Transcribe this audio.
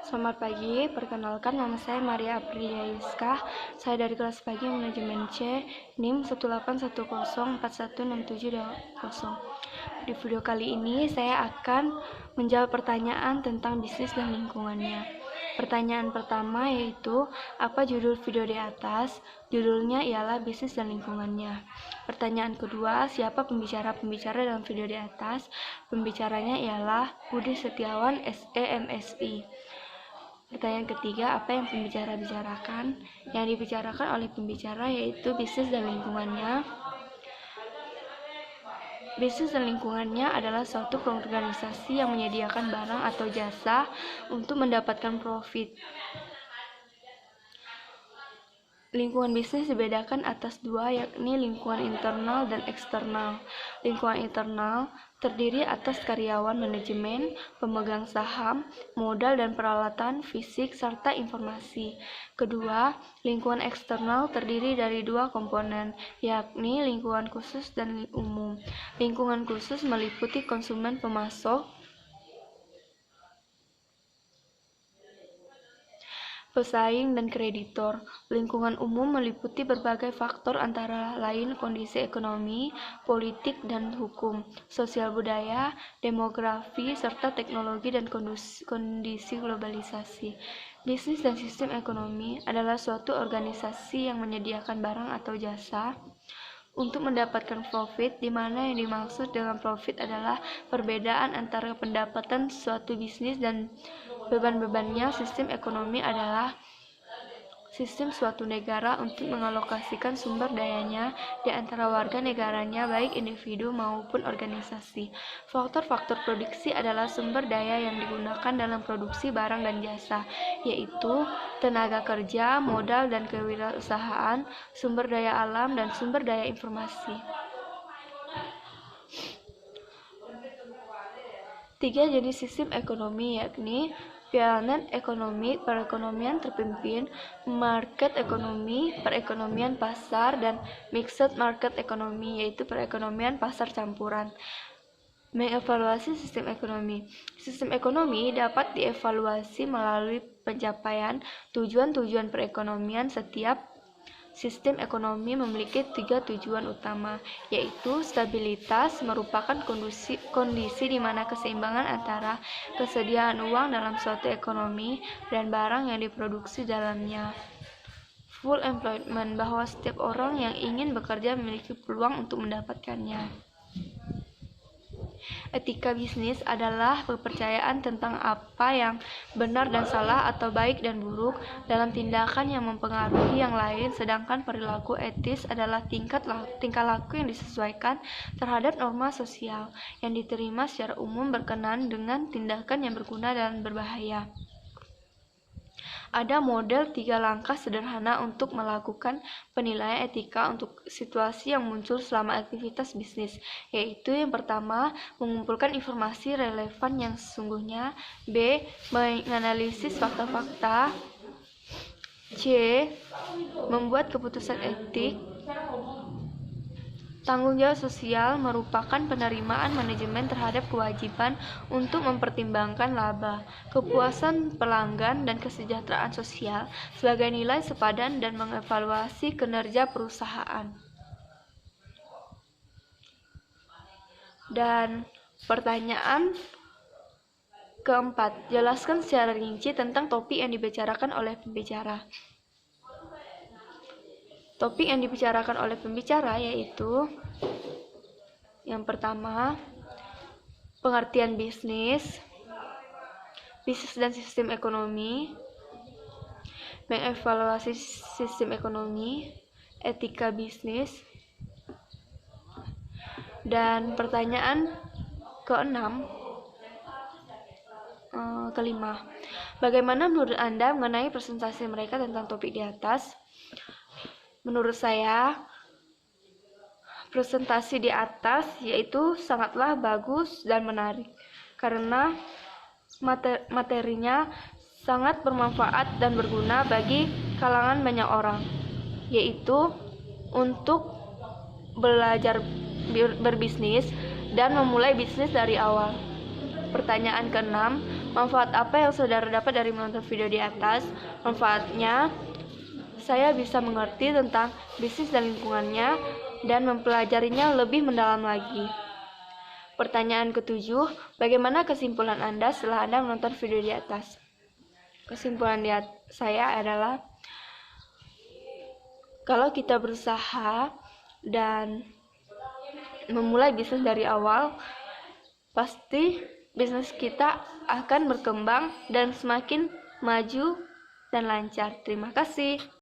Selamat pagi, perkenalkan nama saya Maria Aprilia Yuska. Saya dari kelas pagi manajemen C, NIM 181041670. Di video kali ini saya akan menjawab pertanyaan tentang bisnis dan lingkungannya. Pertanyaan pertama yaitu, apa judul video di atas? Judulnya ialah bisnis dan lingkungannya. Pertanyaan kedua, siapa pembicara dalam video di atas? Pembicaranya ialah Budi Setiawan, SE, MSI. Pertanyaan ketiga, apa yang pembicara bicarakan? Yang dibicarakan oleh pembicara yaitu bisnis dan lingkungannya. Bisnis dan lingkungannya adalah suatu organisasi yang menyediakan barang atau jasa untuk mendapatkan profit. Lingkungan bisnis dibedakan atas dua, yakni lingkungan internal dan eksternal. Lingkungan internal terdiri atas karyawan, manajemen, pemegang saham, modal dan peralatan fisik, serta informasi. Kedua, lingkungan eksternal terdiri dari dua komponen, yakni lingkungan khusus dan umum. Lingkungan khusus meliputi konsumen, pemasok, pesaing, dan kreditor. Lingkungan umum meliputi berbagai faktor antara lain kondisi ekonomi, politik dan hukum, sosial budaya, demografi, serta teknologi dan kondisi globalisasi. Bisnis dan sistem ekonomi adalah suatu organisasi yang menyediakan barang atau jasa untuk mendapatkan profit, di mana yang dimaksud dengan profit adalah perbedaan antara pendapatan suatu bisnis dan beban-bebannya. Sistem ekonomi adalah sistem suatu negara untuk mengalokasikan sumber dayanya di antara warga negaranya, baik individu maupun organisasi. Faktor-faktor produksi adalah sumber daya yang digunakan dalam produksi barang dan jasa, yaitu tenaga kerja, modal dan kewirausahaan, sumber daya alam, dan sumber daya informasi. 3 jenis sistem ekonomi, yakni Planet ekonomi, perekonomian terpimpin, market ekonomi, perekonomian pasar, dan mixed market ekonomi, yaitu perekonomian pasar campuran. Mengevaluasi sistem ekonomi. Sistem ekonomi dapat dievaluasi melalui pencapaian tujuan-tujuan perekonomian. Setiap sistem ekonomi memiliki 3 tujuan utama, yaitu stabilitas, merupakan kondisi di mana keseimbangan antara kesediaan uang dalam suatu ekonomi dan barang yang diproduksi dalamnya. Full employment, bahwa setiap orang yang ingin bekerja memiliki peluang untuk mendapatkannya. Etika bisnis adalah kepercayaan tentang apa yang benar dan salah atau baik dan buruk dalam tindakan yang mempengaruhi yang lain, sedangkan perilaku etis adalah tingkah laku yang disesuaikan terhadap norma sosial yang diterima secara umum berkenaan dengan tindakan yang berguna dan berbahaya. Ada model 3 langkah sederhana untuk melakukan penilaian etika untuk situasi yang muncul selama aktivitas bisnis, yaitu yang pertama, mengumpulkan informasi relevan yang sesungguhnya, B. menganalisis fakta-fakta, C. membuat keputusan etik. Tanggung jawab sosial merupakan penerimaan manajemen terhadap kewajiban untuk mempertimbangkan laba, kepuasan pelanggan, dan kesejahteraan sosial sebagai nilai sepadan dan mengevaluasi kinerja perusahaan. Dan pertanyaan keempat, jelaskan secara rinci tentang topik yang dibicarakan oleh pembicara. Topik yang dibicarakan oleh pembicara yaitu yang pertama, pengertian bisnis dan sistem ekonomi, mengevaluasi sistem ekonomi, etika bisnis. Dan pertanyaan kelima, bagaimana menurut Anda mengenai presentasi mereka tentang topik di atas? Menurut saya, presentasi di atas yaitu sangatlah bagus dan menarik karena materinya sangat bermanfaat dan berguna bagi kalangan banyak orang, yaitu untuk belajar berbisnis dan memulai bisnis dari awal. Pertanyaan keenam, manfaat apa yang saudara dapat dari menonton video di atas? Manfaatnya, saya bisa mengerti tentang bisnis dan lingkungannya dan mempelajarinya lebih mendalam lagi. Pertanyaan ketujuh, bagaimana kesimpulan Anda setelah Anda menonton video di atas? Kesimpulan saya adalah, kalau kita berusaha dan memulai bisnis dari awal, pasti bisnis kita akan berkembang dan semakin maju dan lancar. Terima kasih.